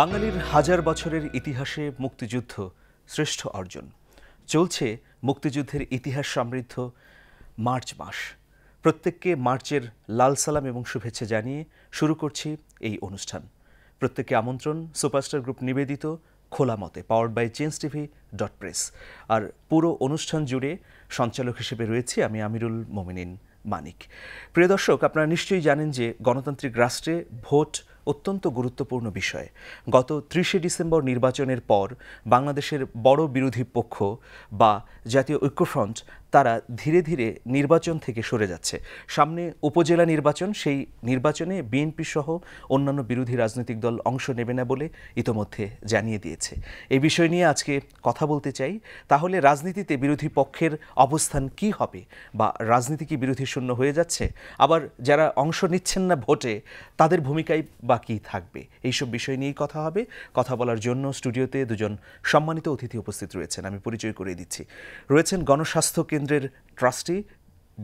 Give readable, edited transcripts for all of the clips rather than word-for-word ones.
বাঙালির হাজার বছরের ইতিহাসে মুক্তিযুদ্ধ শ্রেষ্ঠ অর্জন। চলছে মুক্তিযুদ্ধের ইতিহাস সমৃদ্ধ মার্চ মাস। প্রত্যেককে মার্চের লাল সালাম এবং শুভেচ্ছা জানিয়ে শুরু করছি এই অনুষ্ঠান। প্রত্যেককে আমন্ত্রণ সুপারস্টার গ্রুপ নিবেদিত খোলা মতে, পাওয়ার্ড বাই changetv.press। আর পুরো অনুষ্ঠান জুড়ে সঞ্চালক হিসেবে রয়েছি আমি আমিরুল মোমিনিন মানিক। প্রিয় দর্শক, আপনারা নিশ্চয়ই জানেন যে গণতান্ত্রিক রাষ্ট্রে ভোট অত্যন্ত গুরুত্বপূর্ণ বিষয়। গত 30শে ডিসেম্বর নির্বাচনের পর বাংলাদেশের বড় বিরোধী পক্ষ বা জাতীয় ঐক্যফ্রন্ট তারা ধীরে ধীরে নির্বাচন থেকে সরে যাচ্ছে। সামনে উপজেলা নির্বাচন, সেই নির্বাচনে বিএনপি সহ অন্যান্য বিরোধী রাজনৈতিক দল অংশ নেবে না বলে ইতোমধ্যে জানিয়ে দিয়েছে। এই বিষয় নিয়ে আজকে কথা বলতে চাই। তাহলে রাজনীতিতে বিরোধী পক্ষের অবস্থান কি হবে, বা রাজনীতি কি বিরোধী শূন্য হয়ে যাচ্ছে? আবার যারা অংশ নিচ্ছেন না ভোটে, তাদের ভূমিকায় বা কী থাকবে? এইসব বিষয় নিয়েই কথা হবে। কথা বলার জন্য স্টুডিওতে দুজন সম্মানিত অতিথি উপস্থিত রয়েছেন। আমি পরিচয় করিয়ে দিচ্ছি। রয়েছেন গণস্বাস্থ্য কেন্দ্রের ট্রাস্টি,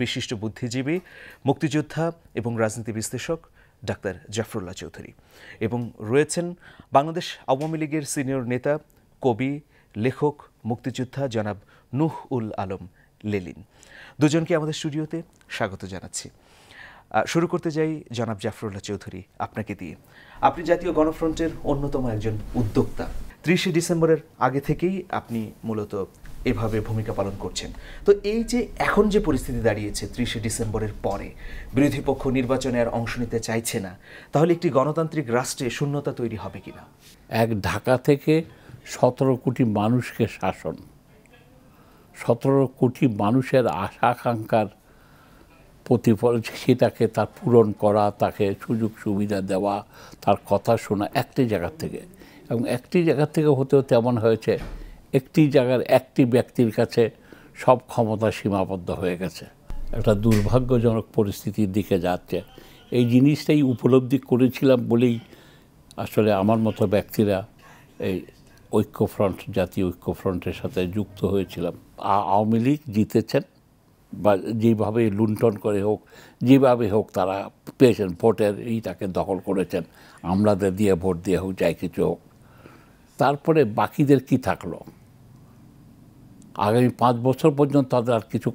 বিশিষ্ট বুদ্ধিজীবী, মুক্তিযোদ্ধা এবং রাজনীতি বিশ্লেষক ডাক্তার জাফরুল্লাহ চৌধুরী, এবং রয়েছেন বাংলাদেশ আওয়ামী লীগের সিনিয়র নেতা, কবি, লেখক, মুক্তিযোদ্ধা জনাব নূহ উল আলম লেলিন। দুজনকে আমাদের স্টুডিওতে স্বাগত জানাচ্ছি। শুরু করতে যাই জনাব জাফরুল্লাহ চৌধুরী, আপনাকে দিয়ে। আপনি জাতীয় গণফ্রন্টের অন্যতম একজন উদ্যোক্তা। 30শে ডিসেম্বরের আগে থেকেই আপনি মূলত এভাবে ভূমিকা পালন করছেন। তো এই যে এখন যে পরিস্থিতি দাঁড়িয়েছে 30শে ডিসেম্বরের পরে, বিরোধী পক্ষ নির্বাচনে আর অংশ নিতে চাইছে না, তাহলে একটি গণতান্ত্রিক রাষ্ট্রে শূন্যতা তৈরি হবে কিনা? এক ঢাকা থেকে 17 কোটি মানুষকে শাসন, 17 কোটি মানুষের আশা আকাঙ্ক্ষার প্রতিফলন, সেটাকে তার পূরণ করা, তাকে সুযোগ সুবিধা দেওয়া, তার কথা শোনা একটি জায়গার থেকে। এবং একটি জায়গার থেকে হতে হতে এমন হয়েছে একটি জায়গার একটি ব্যক্তির কাছে সব ক্ষমতা সীমাবদ্ধ হয়ে গেছে। একটা দুর্ভাগ্যজনক পরিস্থিতির দিকে যাচ্ছে। এই জিনিসটাই উপলব্ধি করেছিলাম বলেই আসলে আমার মতো ব্যক্তিরা এই ঐক্যফ্রন্ট, জাতীয় ঐক্যফ্রন্টের সাথে যুক্ত হয়েছিলাম। আওয়ামী লীগ জিতেছেন, বা যেভাবে লুণ্ঠন করে হোক, যেভাবে হোক তারা পেয়েছেন, ভোটের এইটাকে দখল করেছেন, আমলাদের দিয়ে ভোট দিয়ে হোক, যাই কিছু হোক। তারপরে বাকিদের কি থাকলো? আগামী 5 বছর পর্যন্ত তাদের আর কিছু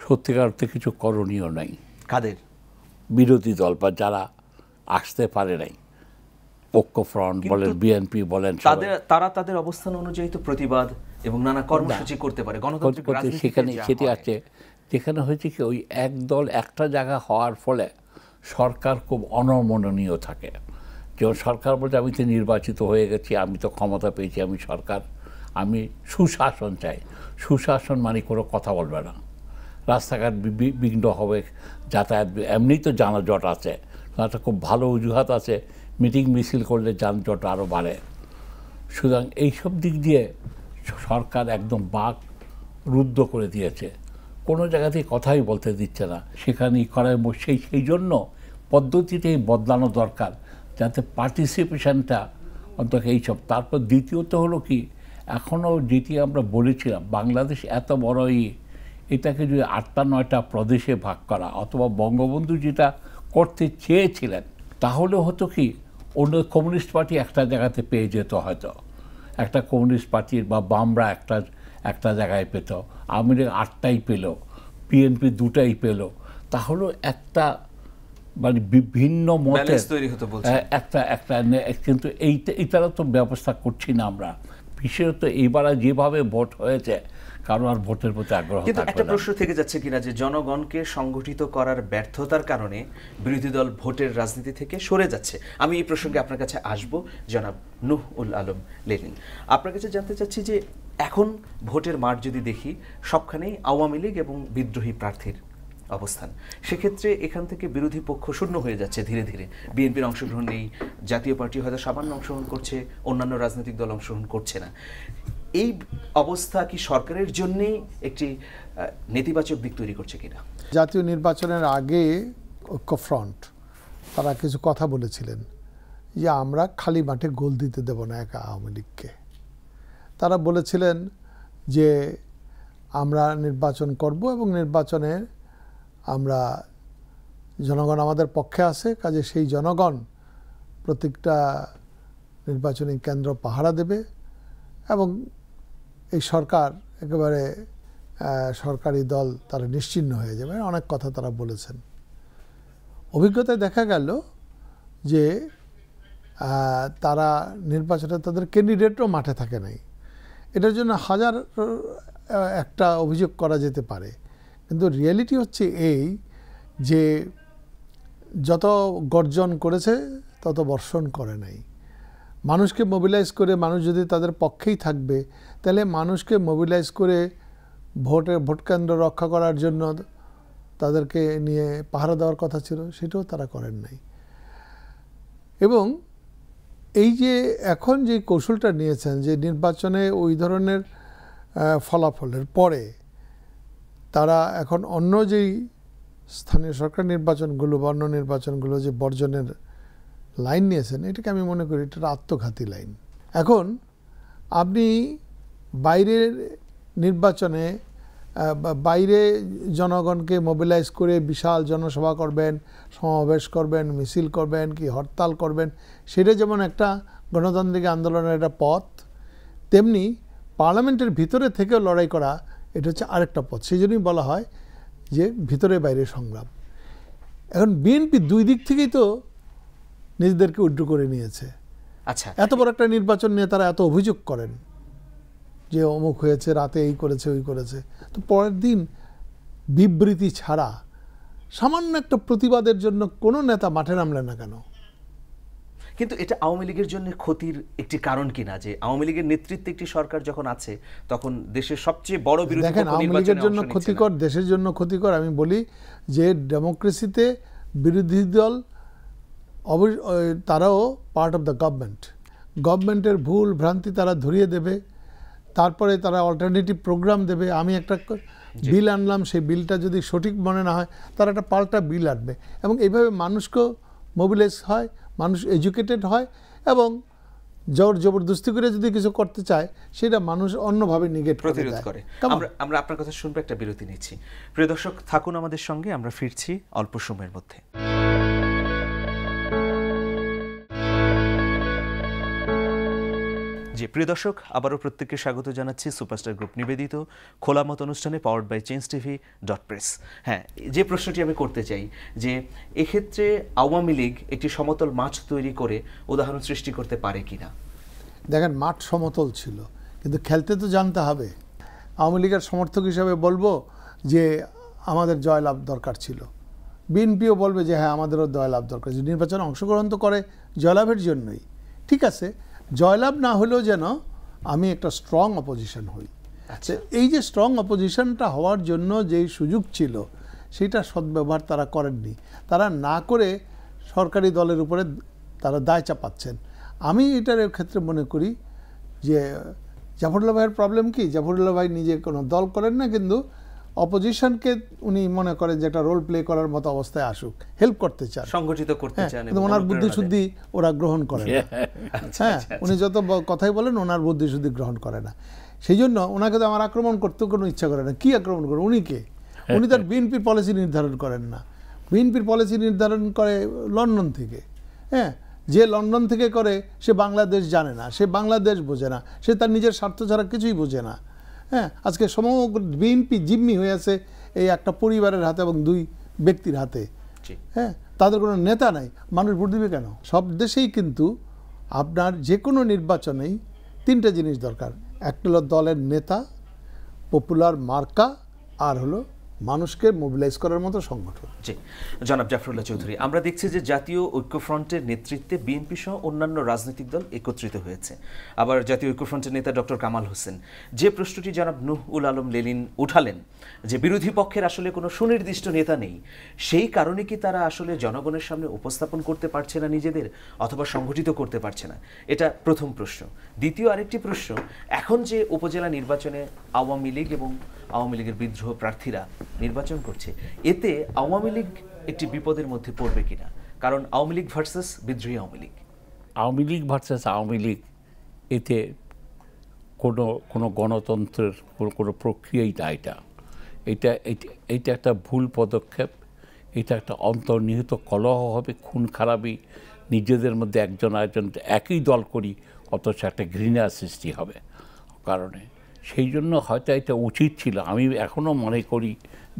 সত্যিকার অর্থে কিছু করণীয় নাই। কাদের? বিরোধী দল বা যারা আসতে পারে নাই, ঐক্যফ্রন্ট বলেন, বিএনপি বলেন, তারা তাদের অবস্থান অনুযায়ী তো প্রতিবাদ এবং নানা কর্মসূচি করতে পারে। গণতান্ত্রিক রাজনীতি সেখানে সেটি আছে, যেখানে হয়েছে কি ওই এক দল একটা জায়গা হওয়ার ফলে সরকার খুব অনমননীয় থাকে। যেমন সরকার বলতে আমি তো নির্বাচিত হয়ে গেছি, আমি তো ক্ষমতা পেয়েছি, আমি সরকার, আমি সুশাসন চাই। সুশাসন মানে কোনো কথা বলবে না, রাস্তাঘাট বিঘ্ন হবে, যাতায়াত, এমনিই তো যানজট আছে, একটা খুব ভালো অজুহাত আছে, মিটিং মিছিল করলে যানজট আরও বাড়ে। সুতরাং এইসব দিক দিয়ে সরকার একদম বাক রুদ্ধ করে দিয়েছে, কোনো জায়গাতেই কথাই বলতে দিচ্ছে না। সেখানেই করায় সেই জন্য পদ্ধতিটাই বদলানো দরকার, যাতে পার্টিসিপেশনটা অন্তত এইসব। তারপর দ্বিতীয়ত হলো কি, এখনও যেটি আমরা বলেছিলাম, বাংলাদেশ এত বড়, এটাকে যদি 8টা-9টা প্রদেশে ভাগ করা, অথবা বঙ্গবন্ধু যেটা করতে চেয়েছিলেন, তাহলে হতো কি, অন্য কমিউনিস্ট পার্টি একটা জায়গাতে পেয়ে যেত, হয়তো একটা কমিউনিস্ট পার্টির বা বামরা একটা জায়গায় পেত, আওয়ামী লীগ 8টাই পেল, বিএনপি 2টাই পেল, তাহলে একটা মানে বিভিন্ন মতের একটা। কিন্তু এইটারও তো ব্যবস্থা করছি না আমরা। বিশেষত এইবার যেভাবে ভোট হয়েছে, কারো আর ভোটের প্রতি আগ্রহ থাকবে না। একটা প্রশ্ন থেকে যাচ্ছে কিনা যে জনগণকে সংগঠিত করার ব্যর্থতার কারণে বিরোধী দল ভোটের রাজনীতি থেকে সরে যাচ্ছে। আমি এই প্রসঙ্গে আপনার কাছে আসব জনাব নূহ উল আলম লেলিন। আপনার কাছে জানতে চাচ্ছি যে এখন ভোটের মাঠ যদি দেখি, সবখানেই আওয়ামী লীগ এবং বিদ্রোহী প্রার্থীর অবস্থান। সেক্ষেত্রে এখান থেকে বিরোধী পক্ষ শূন্য হয়ে যাচ্ছে ধীরে ধীরে। বিএনপির অংশগ্রহণ নেই, জাতীয় পার্টি হয়তো সামান্য অংশগ্রহণ করছে, অন্যান্য রাজনৈতিক দল অংশগ্রহণ করছে না। এই অবস্থা কি সরকারের জন্যেই একটি নেতিবাচক দিক তৈরি করছে কিনা? জাতীয় নির্বাচনের আগে ঐক্যফ্রন্ট তারা কিছু কথা বলেছিলেন যে আমরা খালি মাঠে গোল দিতে দেব না একা আওয়ামী লীগকে। তারা বলেছিলেন যে আমরা নির্বাচন করব এবং নির্বাচনে আমরা জনগণ আমাদের পক্ষে আছে, কাজে সেই জনগণ প্রত্যেকটা নির্বাচনী কেন্দ্র পাহারা দেবে এবং এই সরকার একেবারে সরকারি দল তারা নিশ্চিহ্ন হয়ে যাবে, অনেক কথা তারা বলেছেন। অভিজ্ঞতায় দেখা গেল যে তারা নির্বাচনে তাদের ক্যান্ডিডেটও মাঠে থাকে নাই। এটার জন্য হাজার একটা অভিযোগ করা যেতে পারে, কিন্তু রিয়েলিটি হচ্ছে এই যে যত গর্জন করেছে তত বর্ষণ করে নাই। মানুষকে মোবিলাইজ করে, মানুষ যদি তাদের পক্ষেই থাকবে তাহলে মানুষকে মোবিলাইজ করে ভোট কেন্দ্র রক্ষা করার জন্য তাদেরকে নিয়ে পাহারা দেওয়ার কথা ছিল, সেটাও তারা করেন নাই। এবং এই যে এখন যে কৌশলটা নিয়েছেন যে নির্বাচনে ওই ধরনের ফলাফলের পরে তারা এখন অন্য যেই স্থানীয় সরকার নির্বাচনগুলো বা অন্য নির্বাচনগুলো যে বর্জনের লাইন নিয়েছেন, এটাকে আমি মনে করি এটা আত্মঘাতী লাইন। এখন আপনি বাইরের নির্বাচনে বাইরে জনগণকে মোবিলাইজ করে বিশাল জনসভা করবেন, সমাবেশ করবেন, মিছিল করবেন, কি হরতাল করবেন, সেটা যেমন একটা গণতান্ত্রিক আন্দোলনের একটা পথ, তেমনি পার্লামেন্টের ভিতরে থেকেও লড়াই করা এটা হচ্ছে আরেকটা পথ। সেই জন্যই বলা হয় যে ভিতরে বাইরে সংগ্রাম। এখন বিএনপি দুই দিক থেকেই তো নিজেদেরকে উইথড্র করে নিয়েছে। আচ্ছা, এত বড় একটা নির্বাচন নিয়ে তারা এত অভিযোগ করেন যে অমুক হয়েছে, রাতে এই করেছে ওই করেছে, তো পরের দিন বিবৃতি ছাড়া সামান্য একটা প্রতিবাদের জন্য কোনো নেতা মাঠে নামলেন না কেন? কিন্তু এটা আওয়ামী লীগের জন্য ক্ষতির একটি কারণ কিনা, যে আওয়ামী লীগের নেতৃত্বে একটি সরকার যখন আছে তখন দেশের সবচেয়ে বড় বিরোধী দেখেন, আওয়ামী লীগের জন্য ক্ষতিকর, দেশের জন্য ক্ষতিকর। আমি বলি যে ডেমোক্রেসিতে বিরোধী দল তারাও পার্ট অফ দ্য গভর্নমেন্ট। গভর্নমেন্টের ভুল ভ্রান্তি তারা ধরিয়ে দেবে, তারপরে তারা অল্টারনেটিভ প্রোগ্রাম দেবে। আমি একটা বিল আনলাম, সেই বিলটা যদি সঠিক মনে না হয় তারা একটা পাল্টা বিল আনবে, এবং এইভাবে মানুষকেও মোবিলাইজ হয়, মানুষ এডুকেটেড হয়, এবং জোর জবরদস্তি করে যদি কিছু করতে চায় সেটা মানুষ অন্যভাবে নেগেট প্রতিরোধ করে। আমরা আপনার কথা শুনবো, একটা বিরতি নিচ্ছি। প্রিয় দর্শক, থাকুন আমাদের সঙ্গে, আমরা ফিরছি অল্প সময়ের মধ্যে। জি প্রিয় দর্শক, আবারও প্রত্যেককে স্বাগত জানাচ্ছি সুপারস্টার গ্রুপ নিবেদিত খোলা মত অনুষ্ঠানে, পাওয়ার্ড বাই changetv.press। হ্যাঁ, যে প্রশ্নটি আমি করতে চাই যে এক্ষেত্রে আওয়ামী লীগ একটি সমতল মাঠ তৈরি করে উদাহরণ সৃষ্টি করতে পারে কিনা? দেখেন, মাঠ সমতল ছিল, কিন্তু খেলতে তো জানতে হবে। আওয়ামী লীগের সমর্থক হিসাবে বলবো যে আমাদের জয়লাভ দরকার ছিল, বিএনপিও বলবে যে হ্যাঁ আমাদেরও জয়লাভ দরকার। নির্বাচনে অংশগ্রহণ তো করে জয়লাভের জন্যই, ঠিক আছে, জয়লাভ না হলেও যেন আমি একটা স্ট্রং অপোজিশন হই। আচ্ছা, এই যে স্ট্রং অপোজিশনটা হওয়ার জন্য যেই সুযোগ ছিল সেটা সদ্ব্যবহার তারা করেননি। তারা না করে সরকারি দলের উপরে তারা দায় চাপাচ্ছেন। আমি এটার ক্ষেত্রে মনে করি যে জাফরুল্লাহ ভাইয়ের প্রবলেম কি, জাফরুল্লাহ ভাই নিজে কোনো দল করেন না, কিন্তু অপোজিশনকে উনি মনে করেন যে একটা রোল প্লে করার মতো অবস্থায় আসুক, হেল্প করতে চান, সংগঠিত করতে চান, কিন্তু ওনার বুদ্ধিশুদ্ধি ওরা গ্রহণ করে না। হ্যাঁ, উনি যত কথাই বলেন ওনার বুদ্ধিশুদ্ধি গ্রহণ করে না। সেই জন্য ওনাকে তো আমার আক্রমণ করতেও কোনো ইচ্ছা করে না। কি আক্রমণ করে? উনি তার বিএনপির পলিসি নির্ধারণ করেন না। বিএনপির পলিসি নির্ধারণ করে লন্ডন থেকে। হ্যাঁ, যে লন্ডন থেকে করে সে বাংলাদেশ জানে না, সে বাংলাদেশ বোঝে না, সে তার নিজের স্বার্থ ছাড়া কিছুই বোঝে না। হ্যাঁ, আজকে সমগ্র বিএনপি জিম্মি হয়ে আছে এই একটা পরিবারের হাতে এবং দুই ব্যক্তির হাতে। হ্যাঁ, তাদের কোনো নেতা নাই, মানুষ ভোট দিবে কেন? সব দেশেই কিন্তু আপনার যে কোনো নির্বাচনেই তিনটা জিনিস দরকার, একটা হলো দলের নেতা, পপুলার মার্কা, আর হলো মানুষকে মোবিলাইজ করার মতো সংগঠন। জি, জনাব জাফরুল্লাহ চৌধুরী, আমরা দেখছি যে জাতীয় ঐক্যফ্রন্টের নেতৃত্বে বিএনপি সহ অন্যান্য রাজনৈতিক দল একত্রিত হয়েছে। আবার জাতীয় ঐক্যফ্রন্টের নেতা ডক্টর কামাল হোসেন যে প্রশ্নটি জনাব নূহ আলম লেলিন উঠালেন যে বিরোধী পক্ষের আসলে কোনো সুনির্দিষ্ট নেতা নেই, সেই কারণে কি তারা আসলে জনগণের সামনে উপস্থাপন করতে পারছে না নিজেদের, অথবা সংগঠিত করতে পারছে না? এটা প্রথম প্রশ্ন। দ্বিতীয় আরেকটি প্রশ্ন, এখন যে উপজেলা নির্বাচনে আওয়ামী লীগ এবং আওয়ামী লীগের বিদ্রোহ প্রার্থীরা নির্বাচন করছে, এতে আওয়ামী লীগ একটি বিপদের মধ্যে পড়বে কিনা? কারণ আওয়ামী লীগ ভার্সাস বিদ্রোহী আওয়ামী লীগ, আওয়ামী লীগ ভার্সাস আওয়ামী লীগ, এতে কোনো গণতন্ত্রের কোনো প্রক্রিয়াই না। এটা একটা ভুল পদক্ষেপ, এটা একটা অন্তর্নিহিত কলহ হবে, খুন খারাপি নিজেদের মধ্যে একজন আরেকজন একই দল করি, অথচ একটা ঘৃণার সৃষ্টি হবে কারণে। সেই জন্য হয়তো এটা উচিত ছিল, আমি এখনও মনে করি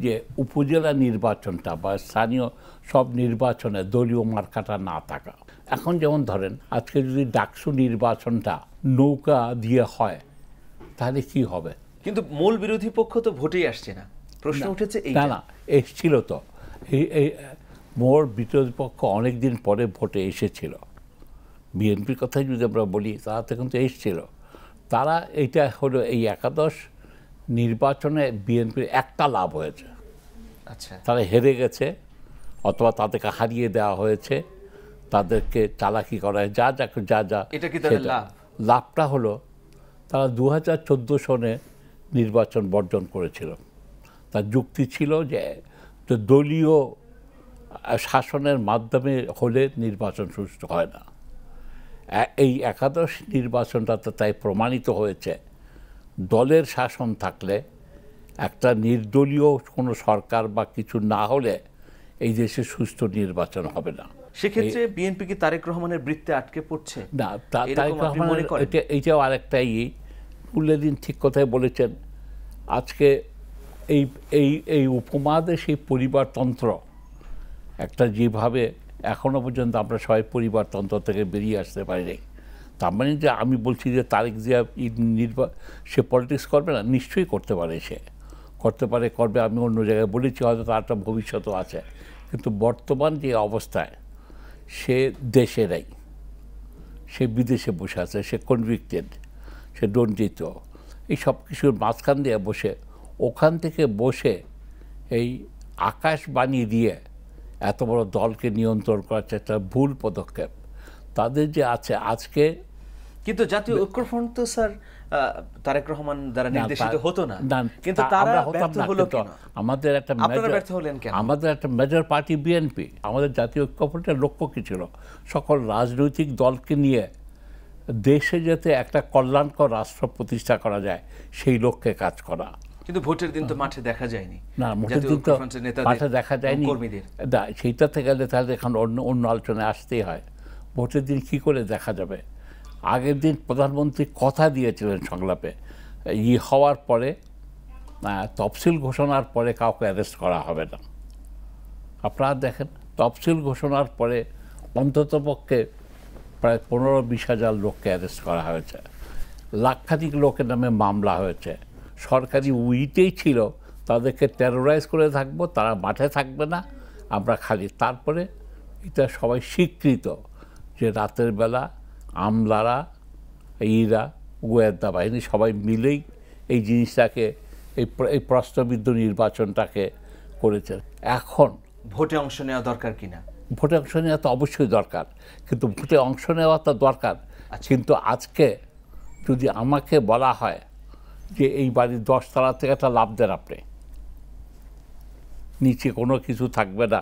যে উপজেলা নির্বাচনটা বা স্থানীয় সব নির্বাচনে দলীয় মার্কাটা না থাকা। এখন যেমন ধরেন আজকে যদি ডাকসু নির্বাচনটা নৌকা দিয়ে হয় তাহলে কি হবে? কিন্তু মূল বিরোধী পক্ষ তো ভোটেই আসছে না, প্রশ্ন উঠেছে না না, এসছিল তো, এই মোর বিরোধী পক্ষ অনেক দিন পরে ভোটে এসেছিল। বিএনপির কথাই যদি আমরা বলি, তারা তো কিন্তু এসেছিল। তারা এইটা হলো এই একাদশ নির্বাচনে বিএনপির একটা লাভ হয়েছে, আচ্ছা, তারা হেরে গেছে অথবা তাদেরকে হারিয়ে দেওয়া হয়েছে, তাদেরকে চালাকি করা হয়, যা যা এটা কি তাদের লাভ? লাভটা হলো তারা 2014 সনে নির্বাচন বর্জন করেছিল। তার যুক্তি ছিল যে দলীয় শাসনের মাধ্যমে হলে নির্বাচন সুষ্ঠু হয় না। এই একাদশ নির্বাচনটাতে তাই প্রমাণিত হয়েছে দলের শাসন থাকলে, একটা নির্দলীয় কোনো সরকার বা কিছু না হলে এই দেশে সুষ্ঠু নির্বাচন হবে না। সেক্ষেত্রে বিএনপি কি তারেক রহমানের বৃত্তে আটকে পড়ছে? না, তারেক রহমানের এইটাও আরেকটাই দিন ঠিক কথাই বলেছেন। আজকে এই এই এই উপমহাদেশে পরিবারতন্ত্র একটা যেভাবে এখনো পর্যন্ত আমরা সবাই পরিবারতন্ত্র থেকে বেরিয়ে আসতে পারিনি, তার মানে যে আমি বলছি যে তারেক জিয়া সে পলিটিক্স করবে না, নিশ্চয়ই করতে পারে, সে করতে পারে, করবে। আমি অন্য জায়গায় বলেছি হয়তো তার একটা ভবিষ্যৎও আছে, কিন্তু বর্তমান যে অবস্থায় সে দেশে নেই, সে বিদেশে বসে আছে, সে কনভিক্টেড, সে দণ্ডিত, এই সব কিছুর মাঝখান দিয়ে বসে, ওখান থেকে বসে এই আকাশবাণী দিয়ে এত বড় দলকে নিয়ন্ত্রণ করার একটা ভুল পদক্ষেপ তাদের যে আছে আজকে। কিন্তু জাতীয় ঐক্যফ্রন্ট তো স্যার তারেক রহমান দ্বারা নির্দেশিত হতো না, কিন্তু তারা ব্যর্থ হলো কেন? আমাদের একটা মেজর পার্টি বিএনপি, আমাদের জাতীয় ঐক্যফ্রন্টের লক্ষ্য কি ছিল? সকল রাজনৈতিক দলকে নিয়ে দেশে যাতে একটা কল্যাণকর রাষ্ট্র প্রতিষ্ঠা করা যায় সেই লক্ষ্যে কাজ করা। কিন্তু ভোটের দিন তো মাঠে দেখা যায়নি। না, ভোটের দিন তো মাঠে দেখা যায়নি, সেইটাতে গেলে তাহলে এখন অন্য আলোচনায় আসতেই হয়। ভোটের দিন কী করে দেখা যাবে? আগের দিন প্রধানমন্ত্রী কথা দিয়েছিলেন সংলাপে, হওয়ার পরে তফসিল ঘোষণার পরে কাউকে অ্যারেস্ট করা হবে না। আপনারা দেখেন, তফসিল ঘোষণার পরে অন্ততপক্ষে প্রায় 15-20 হাজার লোককে অ্যারেস্ট করা হয়েছে, লাখখানিক লোকের নামে মামলা হয়েছে। সরকারি উইটেই ছিল তাদেরকে টেরোরাইজ করে থাকবো, তারা মাঠে থাকবে না, আমরা খালি। তারপরে এটা সবাই স্বীকৃত যে রাতের বেলা আমলারা, গোয়েন্দা বাহিনী সবাই মিলেই এই জিনিসটাকে, এই প্রশ্নবিদ্ধ নির্বাচনটাকে করেছে। এখন ভোটে অংশ নেওয়া দরকার কিনা? ভোটে অংশ নেওয়া তো অবশ্যই দরকার, কিন্তু ভোটে অংশ নেওয়া তো দরকার। কিন্তু আজকে যদি আমাকে বলা হয় যে এই বাড়ির 10 তলা থেকে একটা লাভ দেন আপনি, নিচে কোনো কিছু থাকবে না,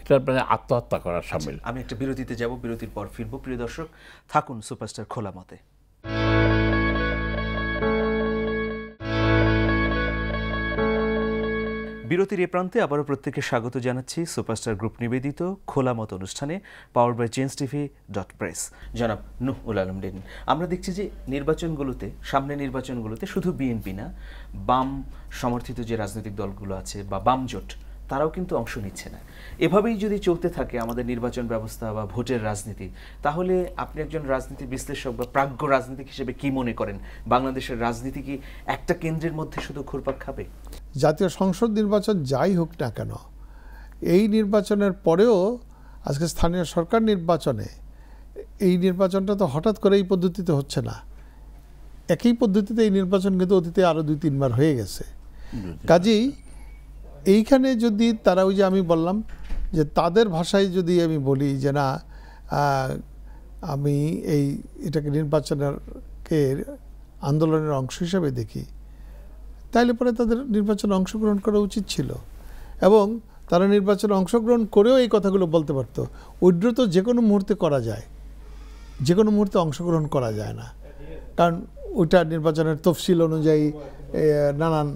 এটার মানে আত্মহত্যা করার সামিল। আমি একটা বিরতিতে যাব, বিরতির পর ফিরবো। প্রিয় দর্শক, থাকুন সুপারস্টার খোলা মতে। বিরতির এ প্রান্তে আবারও প্রত্যেককে স্বাগত জানাচ্ছি সুপারস্টার গ্রুপ নিবেদিত খোলা মত অনুষ্ঠানে, পাওয়ার বাই changetv.press। জনাব নূহ উল আলম লিন, আমরা দেখছি যে নির্বাচনগুলোতে, সামনে নির্বাচনগুলোতে শুধু বিএনপি না, বাম সমর্থিত যে রাজনৈতিক দলগুলো আছে বা বাম জোট, তারাও কিন্তু অংশ নিচ্ছে না। এভাবেই যদি চলতে থাকে আমাদের নির্বাচন ব্যবস্থা বা ভোটের রাজনীতি, তাহলে আপনি একজন রাজনীতি বিশ্লেষক বা প্রাজ্ঞ রাজনীতিক হিসেবে কি মনে করেন, বাংলাদেশের রাজনীতি কি একটা কেন্দ্রের মধ্যে শুধু ঘুরপাক খাবে? জাতীয় সংসদ নির্বাচন যাই হোক না কেন, এই নির্বাচনের পরেও আজকে স্থানীয় সরকার নির্বাচনে, এই নির্বাচনটা তো হঠাৎ করে এই পদ্ধতিতে হচ্ছে না। একই পদ্ধতিতে এই নির্বাচন কিন্তু অতীতে আরও 2-3 বার হয়ে গেছে। কাজেই এইখানে যদি তারা, ওই যে আমি বললাম যে তাদের ভাষায় যদি আমি বলি যে না, আমি এটাকে নির্বাচনকে আন্দোলনের অংশ হিসেবে দেখি, তাইলে পরে তাদের নির্বাচনে অংশগ্রহণ করা উচিত ছিল। এবং তারা নির্বাচনে অংশগ্রহণ করেও এই কথাগুলো বলতে পারত। উইথড্র তো যে কোনো মুহূর্তে করা যায়, যে কোনো মুহূর্তে অংশগ্রহণ করা যায় না, কারণ ওইটা নির্বাচনের তফসিল অনুযায়ী নানান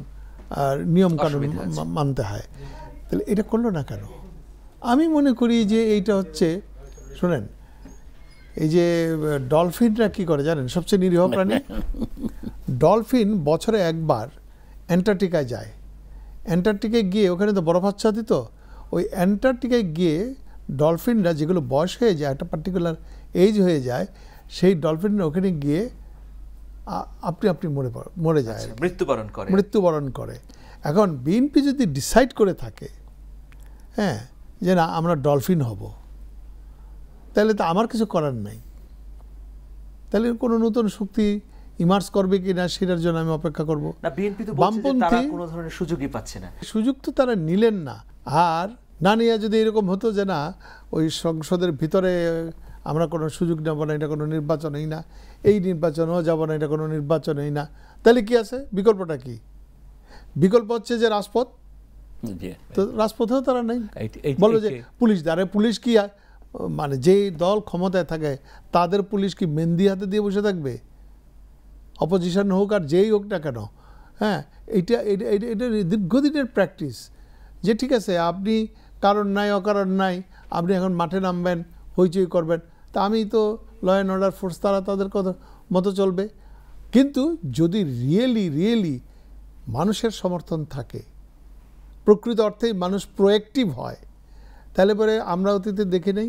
নিয়মকানুন মানতে হয়। তাহলে এটা করলো না কেন? আমি মনে করি যে এইটা হচ্ছে শুনেন, এই যে ডলফিনরা কি করে জানেন, সবচেয়ে নিরীহ প্রাণী। ডলফিন বছরে একবার অ্যান্টার্কটিকায় যায়। অ্যান্টার্কটিকায় গিয়ে ওখানে তো বরফাচ্ছাদিত, ওই অ্যান্টার্কটিকায় গিয়ে ডলফিনরা যেগুলো বয়স হয়ে যায়, একটা পার্টিকুলার এজ হয়ে যায়, সেই ডলফিনরা ওখানে গিয়ে আপনি মরে যায়, মৃত্যুবরণ করে। এখন বিএনপি যদি ডিসাইড করে থাকে, হ্যাঁ, যে না আমরা ডলফিন হব, তাহলে তো আমার কিছু করার নাই। তাহলে কোনো নতুন শক্তি ইমার্জ করবে কি না সেটার জন্য আমি অপেক্ষা করব। বামপন্থী কোনো ধরনের সুযোগই পাচ্ছে না, সুযোগ তো তারা নিলেন না। আর না নিয়ে যদি এরকম হতো যে না ওই সংসদের ভিতরে আমরা কোনো সুযোগ নেব না, এটা কোনো নির্বাচনই না, এই নির্বাচনও যাব না, এটা কোনো নির্বাচনই না, তাহলে কি আছে? বিকল্পটা কি? বিকল্প হচ্ছে যে রাজপথ। তো রাজপথেও তারা নেই। বলো যে পুলিশ দ্বারা, পুলিশ কি মানে যেই দল ক্ষমতায় থাকে তাদের পুলিশ কি মেহেন্দি হাতে দিয়ে বসে থাকবে? অপোজিশন হোক আর যেই হোক না কেন, হ্যাঁ, এটা দীর্ঘদিনের প্র্যাকটিস যে ঠিক আছে আপনি কারণ নাই অকারণ নাই আপনি এখন মাঠে নামবেন, হইচই করবেন, তা আমি তো ল অ্যান্ড অর্ডার ফোর্স, তারা তাদের কথা মতো চলবে। কিন্তু যদি রিয়েলি মানুষের সমর্থন থাকে, প্রকৃত অর্থেই মানুষ প্রোঅ্যাক্টিভ হয়, তাহলে পরে আমরা অতীতে দেখি নেই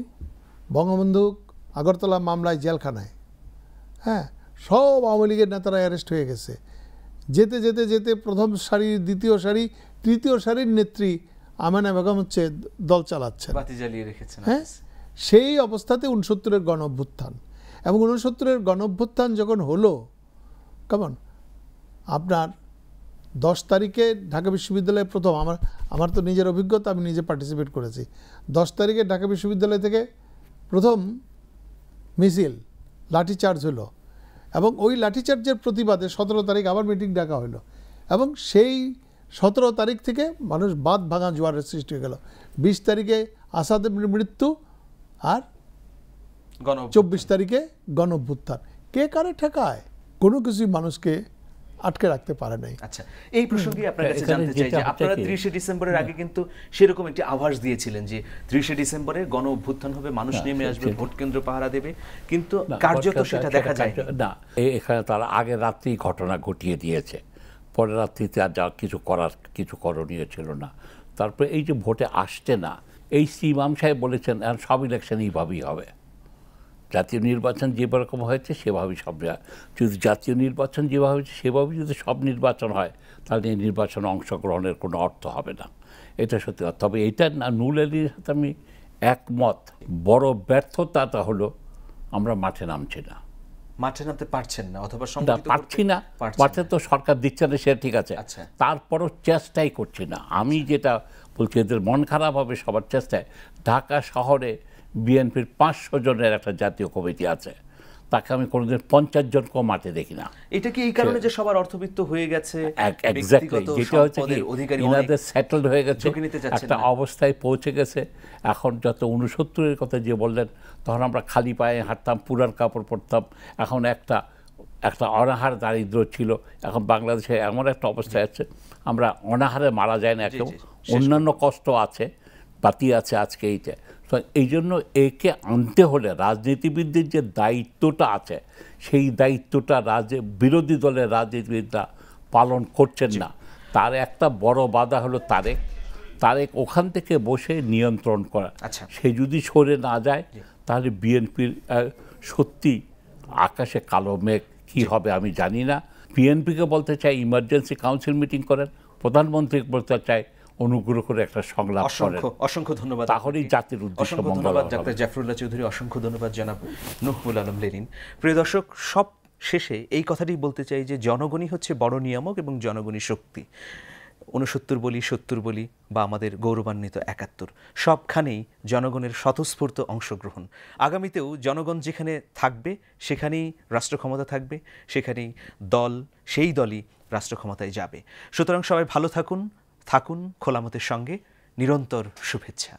বঙ্গবন্ধু আগরতলা মামলায় জেলখানায়, হ্যাঁ, সব আওয়ামী লীগের নেতারা অ্যারেস্ট হয়ে গেছে। যেতে যেতে যেতে প্রথম সারি, দ্বিতীয় সারি, তৃতীয় সারির নেত্রী আমেনা বেগম হচ্ছে দল চালাচ্ছে, হ্যাঁ। সেই অবস্থাতে 69-এর গণ অভ্যুত্থান, এবং 69-এর গণ অভ্যুত্থান যখন হলো, কেমন আপনার 10 তারিখে ঢাকা বিশ্ববিদ্যালয়ে প্রথম আমার তো নিজের অভিজ্ঞতা, আমি নিজে পার্টিসিপেট করেছি। 10 তারিখে ঢাকা বিশ্ববিদ্যালয় থেকে প্রথম মিছিল লাঠিচার্জ হলো, এবং ওই লাঠিচার্জের প্রতিবাদে 17 তারিখ আবার মিটিং ডাকা হলো, এবং সেই 17 তারিখ থেকে মানুষ বাঁধ ভাঙা জোয়ারের সৃষ্টি হয়ে গেল। 20 তারিখে আসাদের মৃত্যু, আর 24 তারিখে গণ অভ্যুত্থান। কে কারে ঠেকায়? কোনো কিছুই মানুষকে আটকে রাখতে পারে নাই। আচ্ছা, এই প্রসঙ্গে আপনার কাছে জানতে চাই যে আপনারা 30 ডিসেম্বরের আগে কিন্তু সেরকম একটি আভাস দিয়েছিলেন যে 30 ডিসেম্বরে গণ অভ্যুত্থান হবে, মানুষ নেমে আসবে, ভোট কেন্দ্র পাহারা দেবে, কিন্তু কার্যত সেটা দেখা যায় না। এখানে তারা আগের রাত্রেই ঘটনা ঘটিয়ে দিয়েছে, পরের রাত্রিতে আর যা কিছু করণীয় ছিল না। তারপরে এই যে ভোটে আসছে না, এই ইমাম সাহেব বলেছেন সব ইলেকশন এইভাবেই হবে, জাতীয় নির্বাচন যেরকম হয়েছে সেভাবেই সব, যদি জাতীয় নির্বাচন যেভাবে হয়েছে সেভাবেই যদি সব নির্বাচন হয়, তাহলে এই নির্বাচনে অংশগ্রহণের কোনো অর্থ হবে না। এটা সত্যি কথা। তবে এটা না, নুল আলীর সাথে আমি একমত। বড় ব্যর্থতা হলো আমরা মাঠে নামছি না, মাঠে নামতে পারছেন না, অথবা পারছি না। মাঠে তো সরকার দিচ্ছে না, সেটা ঠিক আছে, তারপরও চেষ্টাই করছি না। আমি যেটা বলছি, এদের মন খারাপ হবে সবার চেষ্টায়। ঢাকা শহরে বিএনপির 500 জনের একটা জাতীয় কমিটি আছে, তাকে আমি কোনোদিন 50 জনকেও মাঠে দেখি না। এটা কি এই কারণে যে সবার অর্থবিত্ত হয়ে গেছে? এক্স্যাক্টলি, যেটা হচ্ছে কি ইনাদের সেটেলড হয়ে গেছে, একটা অবস্থায় পৌঁছে গেছে। এখন যত 69-এর কথা যে বললেন, তখন আমরা খালি পায়ে হাঁটতাম, পুরান কাপড় পরতাম, এখন একটা অনাহার দারিদ্র ছিল। এখন বাংলাদেশে এমন একটা অবস্থায় আছে, আমরা অনাহারে মারা যায় না, একদম অন্যান্য কষ্ট আছে, বাতি আছে আজকে এইটা। তো এই জন্য একে আনতে হলে রাজনীতিবিদদের যে দায়িত্বটা আছে, সেই দায়িত্বটা বিরোধী দলের রাজনীতিবিদরা পালন করছেন না। তার একটা বড় বাধা হলো তারেক ওখান থেকে বসে নিয়ন্ত্রণ করা। সে যদি সরে না যায়, তাহলে বিএনপির সত্যি আকাশে কালো মেঘ কী হবে আমি জানি না। বিএনপিকে বলতে চাই ইমার্জেন্সি কাউন্সিল মিটিং করেন, প্রধানমন্ত্রীকে বলতে চাই অনুগ্রহ করে একটা সংলাপ করেন। অসংখ্য ধন্যবাদ, তাহলেই জাতির উদ্দেশ্যে মঙ্গল হবে। ডাক্তার জাফরুল্লাহ চৌধুরী, অসংখ্য ধন্যবাদ জনাব নুহমুল আলম লেলিন। প্রিয় দর্শক, সব শেষে এই কথাটি বলতে চাই যে জনগণই হচ্ছে বড় নিয়ামক এবং জনগণই শক্তি। 69 বলি, 70 বলি, বা আমাদের গৌরবান্বিত 71, সবখানেই জনগণের স্বতঃস্ফূর্ত অংশগ্রহণ। আগামীতেও জনগণ যেখানে থাকবে সেখানেই রাষ্ট্র ক্ষমতা থাকবে, সেখানেই সেই দলই রাষ্ট্র ক্ষমতায় যাবে। সুতরাং সবাই ভালো থাকুন খোলামতের সঙ্গে। নিরন্তর শুভেচ্ছা।